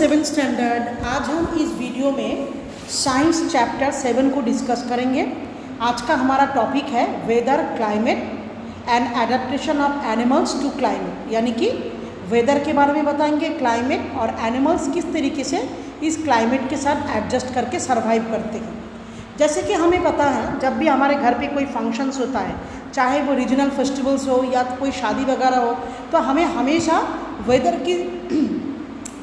Seven standard. आज हम इस वीडियो में साइंस चैप्टर 7 को डिस्कस करेंगे। आज का हमारा टॉपिक है weather, climate and adaptation of animals to climate, यानी कि वेदर के बारे में बताएंगे, क्लाइमेट और एनिमल्स किस तरीके से इस क्लाइमेट के साथ एडजस्ट करके सर्वाइव करते हैं। जैसे कि हमें पता है, जब भी हमारे घर पे कोई फंक्शंस होता है, चाहे वो रीजनल फेस्टिवल्स हो या कोई शादी वगैरह हो, तो हमें हमेशा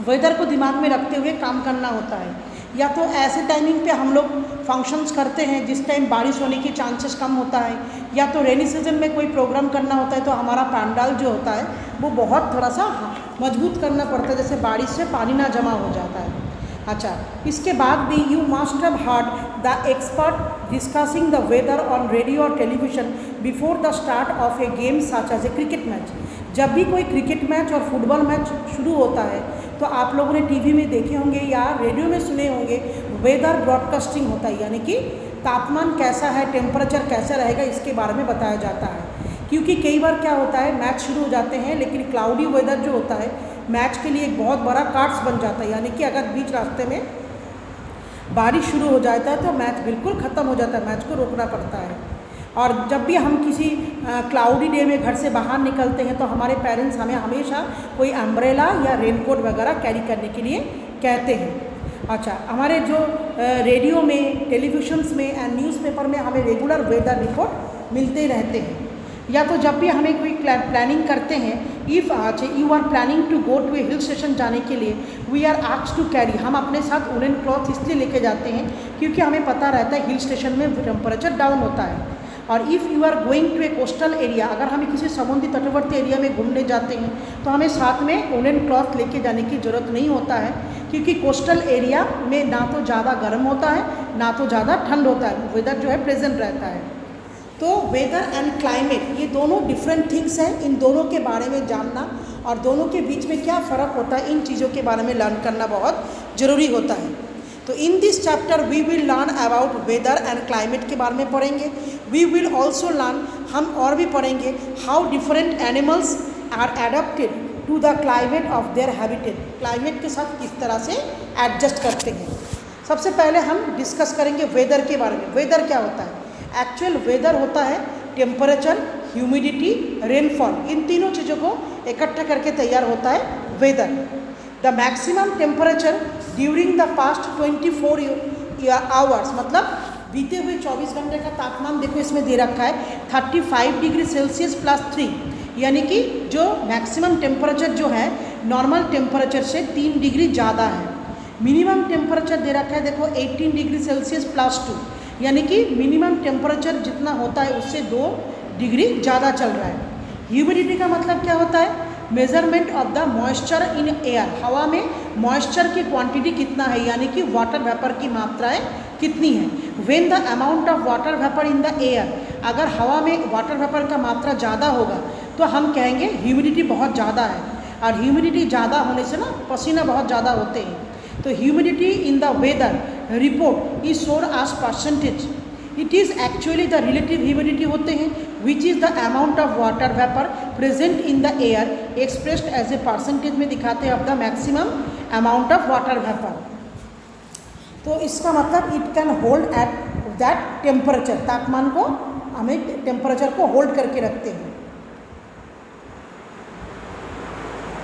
वेदर को दिमाग में रखते हुए काम करना होता है। या तो ऐसे टाइमिंग पे हम लोग फंक्शंस करते हैं जिस टाइम बारिश होने की चांसेस कम होता है, या तो रेनी सीजन में कोई प्रोग्राम करना होता है तो हमारा पंडाल जो होता है वो बहुत थोड़ा सा मजबूत करना पड़ता है, जैसे बारिश से पानी ना जमा हो जाता है। अच्छा, इसके बाद भी you must have heard the expert discussing the weather on radio और television before the start of a game such as a cricket match. जब भी कोई क्रिकेट मैच और फुटबॉल मैच शुरू होता है तो आप लोगों ने टीवी में देखे होंगे या रेडियो में सुने होंगे, वेदर ब्रॉडकास्टिंग होता है, यानी कि तापमान कैसा है, टेम्परेचर कैसा रहेगा, इसके बारे में बताया जाता है। क्योंकि कई बार क्या होता है, मैच शुरू हो जाते हैं लेकिन क्लाउडी वेदर जो होता है मैच के लिए एक बहुत बड़ा कार्ड्स बन जाता है, यानी कि अगर बीच रास्ते में बारिश शुरू हो जाता है तो मैच बिल्कुल ख़त्म हो जाता है, मैच को रोकना पड़ता है। और जब भी हम किसी क्लाउडी डे में घर से बाहर निकलते हैं तो हमारे पेरेंट्स हमें हमेशा कोई अम्ब्रेला या रेनकोट वगैरह कैरी करने के लिए कहते हैं। अच्छा, हमारे जो रेडियो में, टेलीविजन्स में एंड न्यूज़पेपर में हमें रेगुलर वेदर रिपोर्ट मिलते रहते हैं। या तो जब भी हमें कोई प्लानिंग करते हैं, if you are planning to go to a hill station जाने के लिए, we are asked to carry, हम अपने साथ वुलन क्लॉथ इसलिए लेके जाते हैं क्योंकि हमें पता रहता है हिल स्टेशन में टेम्परेचर डाउन होता है। और if you are going to a coastal area, अगर हम किसी समुद्री तटवर्ती एरिया में घूमने जाते हैं तो हमें साथ में वुलन क्लॉथ लेके जाने की ज़रूरत नहीं होता है, क्योंकि कोस्टल एरिया में ना तो ज़्यादा गर्म होता है ना तो ज़्यादा ठंड होता है, वेदर जो है प्रेजेंट रहता है। तो वेदर एंड क्लाइमेट ये दोनों डिफरेंट थिंग्स हैं, इन दोनों के बारे में जानना और दोनों के बीच में क्या फ़र्क होता है, इन चीज़ों के बारे में लर्न करना बहुत ज़रूरी होता है। तो in this chapter we will learn about weather and climate के बारे में पढ़ेंगे। वी विल ऑल्सो लर्न, हम और भी पढ़ेंगे, how different animals are adapted to the climate of their habitat, climate के साथ किस तरह से एडजस्ट करते हैं। सबसे पहले हम डिस्कस करेंगे वेदर के बारे में। वेदर क्या होता है? एक्चुअल वेदर होता है टेम्परेचर, ह्यूमिडिटी, रेनफॉल, इन तीनों चीज़ों को इकट्ठा करके तैयार होता है weather. The maximum temperature during the past 24 hours, मतलब बीते हुए 24 घंटे का तापमान देखो इसमें दे रखा है 35 डिग्री सेल्सियस +3, यानी कि जो मैक्सिमम टेम्परेचर जो है नॉर्मल टेम्परेचर से 3 डिग्री ज़्यादा है। मिनिमम टेम्परेचर दे रखा है देखो 18 डिग्री सेल्सियस +2, यानी कि मिनिमम टेम्परेचर जितना होता है उससे 2 डिग्री ज़्यादा चल रहा है। ह्यूमिडिटी का मतलब क्या होता है? Measurement of the moisture in air, हवा में मॉइस्चर की क्वांटिटी कितना है, यानी कि वाटर वेपर की मात्राएं कितनी है। When the amount of water vapour in the air, अगर हवा में वाटर वेपर का मात्रा ज़्यादा होगा तो हम कहेंगे ह्यूमिडिटी बहुत ज़्यादा है, और ह्यूमिडिटी ज़्यादा होने से ना पसीना बहुत ज़्यादा होते हैं। तो humidity in the weather report is shown as percentage, it is actually the relative humidity होते हैं which is the amount of water vapour present in the air expressed as a percentage में दिखाते हैं of the maximum amount of water vapour. तो इसका मतलब it can hold at that temperature, तापमान को हमें टेम्परेचर को होल्ड करके रखते हैं।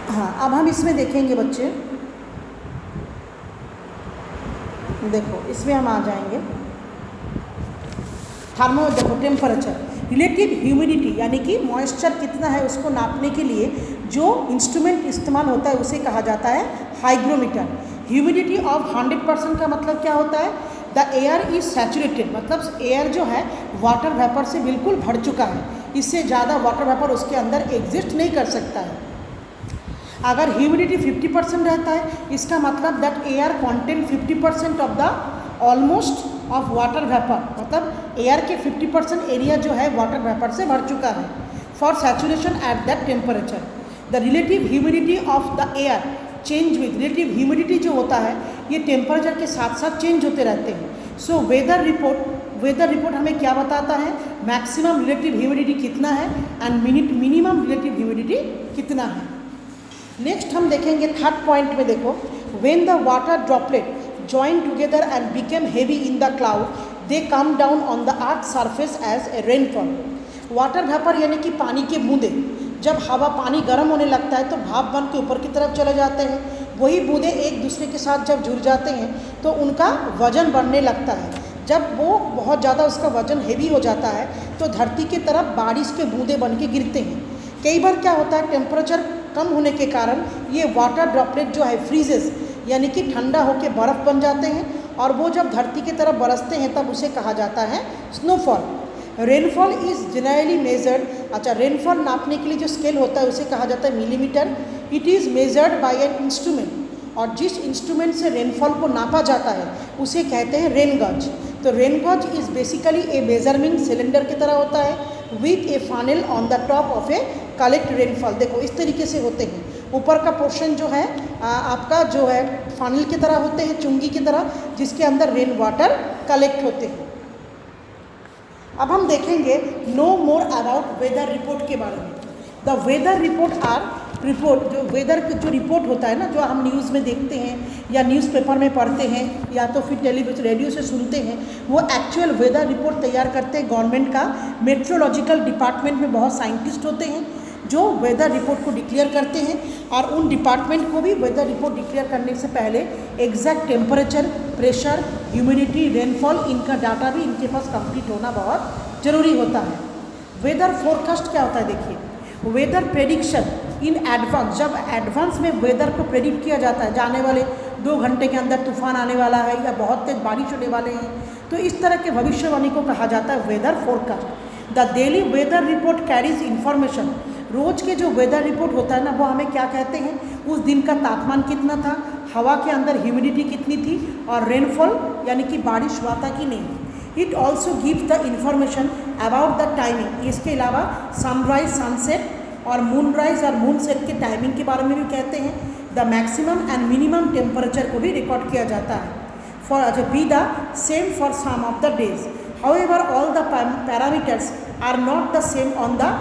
हाँ, अब हम इसमें देखेंगे बच्चे, देखो इसमें हम आ जाएंगे देखो टेम्परेचर, रिलेटिव ह्यूमिडिटी, यानी कि मॉइस्चर कितना है उसको नापने के लिए जो इंस्ट्रूमेंट इस्तेमाल होता है उसे कहा जाता है हाइग्रोमीटर। ह्यूमिडिटी ऑफ 100% का मतलब क्या होता है? द एयर इज सैचुरेटेड, मतलब एयर जो है वाटर वेपर से बिल्कुल भर चुका है, इससे ज़्यादा वाटर वेपर उसके अंदर एग्जिस्ट नहीं कर सकता है। अगर ह्यूमिडिटी 50% रहता है, इसका मतलब that air contain 50% of the almost of water vapour, मतलब एयर के 50% एरिया जो है वाटर वेपर से भर चुका है। For saturation eight that temperature the relative humidity of the air change with, relative humidity जो होता है ये टेम्परेचर के साथ साथ चेंज होते रहते हैं। सो वेदर रिपोर्ट हमें क्या बताता है? मैक्सिमम रिलेटिव ह्यूमिडिटी कितना है एंड मिनिमम रिलेटिव ह्यूमिडिटी कितना है। नेक्स्ट हम देखेंगे थर्ड पॉइंट में, देखो when the water droplet join together and become heavy in the cloud, they come down on the earth surface as a rainfall. Water vapour यानी कि पानी के बूंदे, जब हवा पानी गर्म होने लगता है तो भाप बन के ऊपर की तरफ चले जाते हैं, वही बूंदे एक दूसरे के साथ जब जुड़ जाते हैं तो उनका वजन बढ़ने लगता है। जब वो बहुत ज़्यादा उसका वजन हेवी हो जाता है तो धरती की तरफ बारिश के बूंदे बन के गिरते हैं। कई बार क्या होता है, टेम्परेचर कम होने के कारण ये वाटर ड्रॉपलेट जो है फ्रीजेस यानी कि ठंडा होकर बर्फ़ बन जाते हैं और वो जब धरती की तरफ बरसते हैं तब उसे कहा जाता है snowfall. Rainfall is generally measured, अच्छा रेनफॉल नापने के लिए जो स्केल होता है उसे कहा जाता है millimetre. It is measured by an instrument, और जिस इंस्ट्रूमेंट से रेनफॉल को नापा जाता है उसे कहते हैं रेन गज। तो rain gauge is basically a measurement cylinder की तरह होता है with a funnel on the top of a collect rainfall. देखो इस तरीके से होते हैं, ऊपर का पोर्शन जो है आपका जो है फानल की तरह होते हैं, चुंगी की तरह, जिसके अंदर रेन वाटर कलेक्ट होते हैं। अब हम देखेंगे know more about weather report के बारे में। The weather report or report, जो वेदर जो रिपोर्ट होता है ना, जो हम न्यूज़ में देखते हैं या न्यूज़पेपर में पढ़ते हैं या तो फिर टेलीविजन रेडियो से सुनते हैं, वो एक्चुअल वेदर रिपोर्ट तैयार करते हैं गवर्नमेंट का मेट्रोलॉजिकल डिपार्टमेंट में बहुत साइंटिस्ट होते हैं जो वेदर रिपोर्ट को डिक्लेयर करते हैं। और उन डिपार्टमेंट को भी वेदर रिपोर्ट डिक्लेयर करने से पहले exact temperature, pressure, humidity, rainfall, इनका डाटा भी इनके पास कंप्लीट होना बहुत ज़रूरी होता है। वेदर फोरकास्ट क्या होता है, देखिए वेदर प्रेडिक्शन इन एडवांस, जब एडवांस में वेदर को प्रेडिक्ट किया जाता है, जाने वाले 2 घंटे के अंदर तूफान आने वाला है या बहुत तेज बारिश होने वाले हैं, तो इस तरह के भविष्यवाणी को कहा जाता है weather forecast. The daily weather report carries information, रोज़ के जो वेदर रिपोर्ट होता है ना, वो हमें क्या कहते हैं, उस दिन का तापमान कितना था, हवा के अंदर ह्यूमिडिटी कितनी थी और रेनफॉल यानी कि बारिश हुआ था कि नहीं। It also gives the information about the timing, इसके अलावा सनराइज, सनसेट और मूनराइज और मून सेट के टाइमिंग के बारे में भी कहते हैं। The maximum and minimum temperature को भी रिकॉर्ड किया जाता है for be the same for some of the days. However all the parameters are not the same on the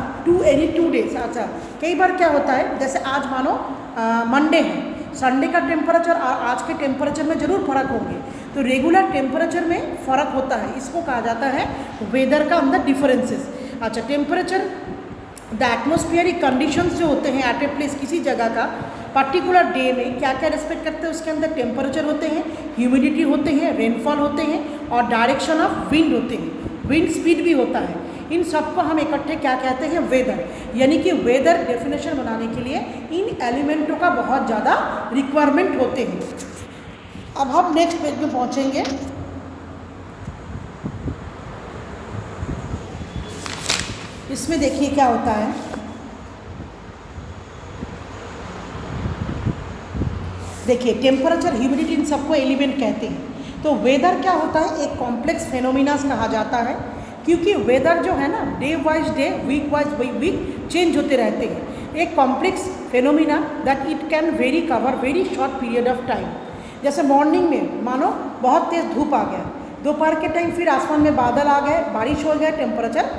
any 2 days। अच्छा, कई बार क्या होता है, जैसे आज मानो मंडे है, संडे का टेम्परेचर और आज के टेम्परेचर में ज़रूर फ़र्क होंगे, तो रेगुलर टेम्परेचर में फ़र्क होता है, इसको कहा जाता है वेदर का अंदर डिफरेंसेस। अच्छा, टेम्परेचर द एटमोस्फियरिक कंडीशंस जो होते हैं एट ए प्लेस, किसी जगह का पर्टिकुलर डे में क्या क्या रिस्पेक्ट करते हैं, उसके अंदर टेम्परेचर होते हैं, ह्यूमिडिटी होते हैं, रेनफॉल होते हैं और डायरेक्शन ऑफ विंड होते हैं, विंड स्पीड भी होता है। इन सबको हम इकट्ठे क्या कहते हैं, वेदर। यानी कि वेदर डेफिनेशन बनाने के लिए इन एलिमेंटों का बहुत ज़्यादा रिक्वायरमेंट होते हैं। अब हम नेक्स्ट पेज में पहुँचेंगे। इसमें देखिए क्या होता है, देखिए टेम्परेचर, ह्यूमिडिटी, इन सबको एलिमेंट कहते हैं। तो वेदर क्या होता है, एक कॉम्प्लेक्स फेनोमिनास कहा जाता है, क्योंकि वेदर जो है ना day wise day, week wise week change होते रहते हैं। एक complex phenomena that it can very cover very short period of time. जैसे मॉर्निंग में मानो बहुत तेज़ धूप आ गया, दोपहर के टाइम फिर आसमान में बादल आ गए, बारिश हो गया, टेम्परेचर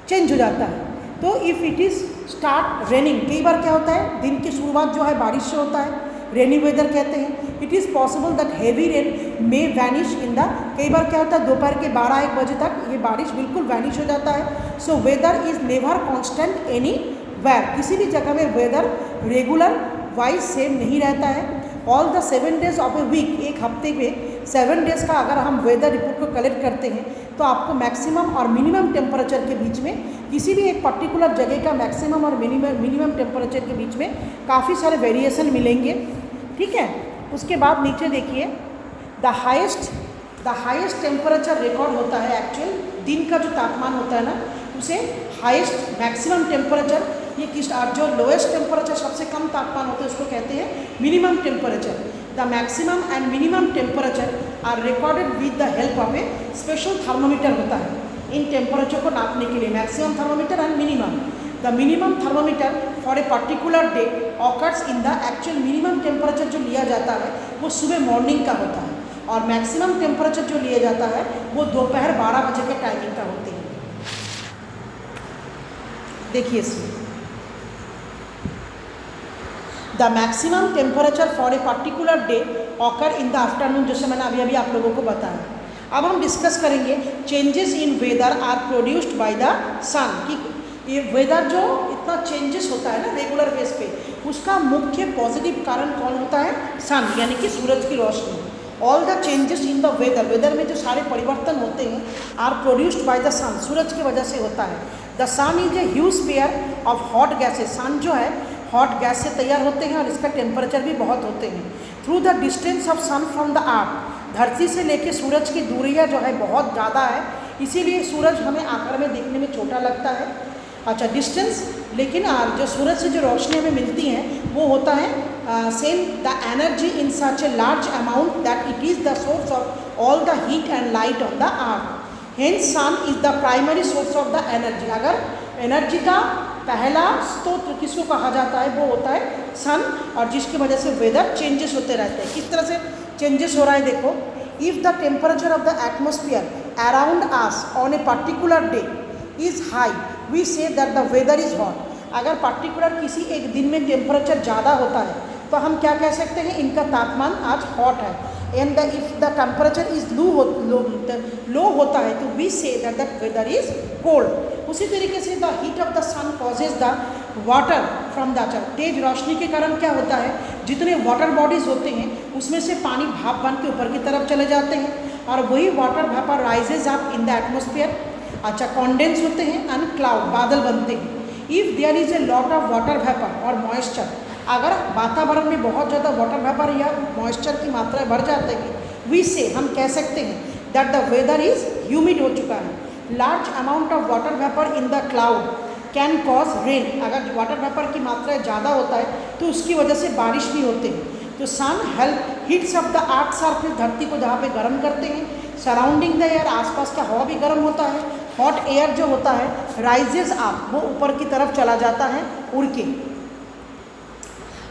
चेंज हो जाता है। तो if it is start raining, कई बार क्या होता है, दिन की शुरुआत जो है बारिश से होता है, रेनी वेदर कहते हैं। It is possible that heavy rain may vanish in the, कई बार क्या होता है दोपहर के 12-1 बजे तक ये बारिश बिल्कुल वैनिश हो जाता है। So weather is never constant anywhere, किसी भी जगह में वेदर रेगुलर वाइज सेम नहीं रहता है। All the 7 days of a week, एक हफ्ते में 7 days का अगर हम वेदर रिपोर्ट को कलेक्ट करते हैं तो आपको मैक्सिमम और मिनिमम टेम्परेचर के बीच में, किसी भी एक पर्टिकुलर जगह का मैक्सिमम और मिनिमम टेम्परेचर के बीच में काफ़ी सारे वेरिएशन मिलेंगे, ठीक है। उसके बाद नीचे देखिए द हाईएस्ट टेम्परेचर रिकॉर्ड होता है, एक्चुअल दिन का जो तापमान होता है ना उसे हाईएस्ट मैक्सिमम टेम्परेचर, ये किस, जो लोएस्ट टेम्परेचर सबसे कम तापमान होता है उसको कहते हैं minimum temperature. The maximum and minimum temperature are recorded with the help of a special thermometer होता है इन टेम्परेचर को नापने के लिए, maximum thermometer and minimum. The minimum thermometer for a particular day occurs in the, actual minimum temperature जो लिया जाता है वो सुबह मॉर्निंग का होता है और मैक्सिमम टेम्परेचर जो लिया जाता है वो दोपहर 12 बजे के टाइमिंग का होते हैं। देखिए इसमें the maximum temperature for a particular day occur in the afternoon, जैसे मैंने अभी अभी आप लोगों को बताया। अब हम डिस्कस करेंगे changes in weather are produced by the sun, कि ये वेदर जो इतना चेंजेस होता है ना रेगुलर बेस पे, उसका मुख्य पॉजिटिव कारण कौन होता है? सन, यानी कि सूरज की रोशनी। All the changes in the weather, weather में जो सारे परिवर्तन होते हैं are produced by the sun, सूरज की वजह से होता है। The sun is a huge pair of hot gases, sun जो है हॉट गैस से तैयार होते हैं और इसका टेम्परेचर भी बहुत होते हैं। Through the distance of sun from the earth, धरती से लेके सूरज की दूरियाँ जो है बहुत ज़्यादा है, इसीलिए सूरज हमें आकार में देखने में छोटा लगता है। अच्छा, डिस्टेंस, लेकिन जो सूरज से जो रोशनी हमें मिलती हैं वो होता है same the energy in such a large amount that it is the source of all the heat and light on the earth. Hence sun is the primary source of the energy. अगर energy का पहला स्रोत किसको कहा जाता है, वो होता है सन, और जिसकी वजह से वेदर चेंजेस होते रहते हैं। किस तरह से चेंजेस हो रहा है देखो, if the temperature of the atmosphere around us on a particular day is high we say that the weather is hot. अगर पर्टिकुलर किसी एक दिन में टेम्परेचर ज़्यादा होता है तो हम क्या कह सकते हैं, इनका तापमान आज हॉट है। And if the temperature is low होता है तो we say that the weather is cold. उसी तरीके से the heat of the sun causes the water from the तेज रोशनी के कारण क्या होता है, जितने वाटर बॉडीज होते हैं उसमें से पानी भाप बन के ऊपर की तरफ चले जाते हैं और वही water vapour rises up in the atmosphere. अच्छा, कॉन्डेंस होते हैं एंड क्लाउड, बादल बनते हैं। If there is a lot of water vapour और मॉइस्चर, अगर वातावरण में बहुत ज़्यादा वाटर वेपर या मॉइस्चर की मात्रा बढ़ जाती है, वी से हम कह सकते हैं that the weather is humid हो चुका है। Large amount of water vapour in the cloud can cause rain, अगर वाटर वेपर की मात्रा ज़्यादा होता है तो उसकी वजह से बारिश भी होती है। तो sun help heats of the earth surface, धरती को जहाँ पे गर्म करते हैं। सराउंडिंग द एयर, आसपास का हवा भी गर्म होता है। हॉट एयर जो होता है राइजेज अप, वो ऊपर की तरफ चला जाता है उड़ के,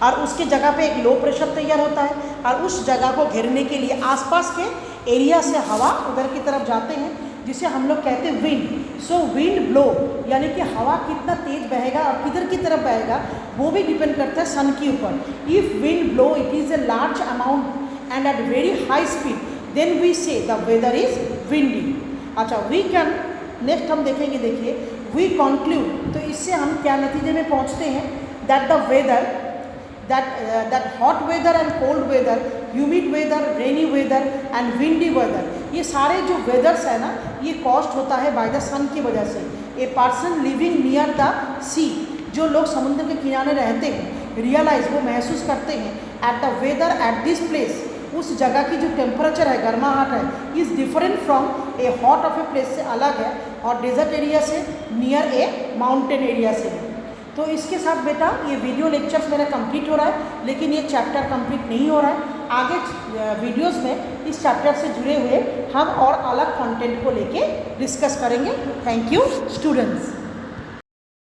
और उसके जगह पे एक लो प्रेशर तैयार होता है और उस जगह को घेरने के लिए आसपास के एरिया से हवा उधर की तरफ जाते हैं, जिसे हम लोग कहते हैं विंड। सो विंड ब्लो, यानी कि हवा कितना तेज बहेगा और किधर की तरफ बहेगा वो भी डिपेंड करता है सन के ऊपर। If wind blow it is a large amount and at very high speed then we say the weather is windy. अच्छा, वी कैन नेक्स्ट हम देखेंगे, देखिए वी कॉन्क्लूड, तो इससे हम क्या नतीजे में पहुंचते हैं, that the weather that hot weather and cold weather, humid weather, rainy weather and windy weather, ये सारे जो वेदर्स है ना, ये कॉस्ट होता है बाय द सन की वजह से। A person living near the sea, जो लोग समुद्र के किनारे रहते हैं, रियलाइज, वो महसूस करते हैं at the weather at this place, उस जगह की जो टेम्परेचर है, गर्माहट है, is different from a hot of a place, से अलग है, और डेजर्ट एरिया से, नियर ए माउंटेन एरिया से। तो इसके साथ बेटा ये वीडियो लेक्चर्स मेरा कंप्लीट हो रहा है, लेकिन ये चैप्टर कंप्लीट नहीं हो रहा है। आगे वीडियोस में इस चैप्टर से जुड़े हुए हम और अलग कंटेंट को लेके डिस्कस करेंगे। Thank you students.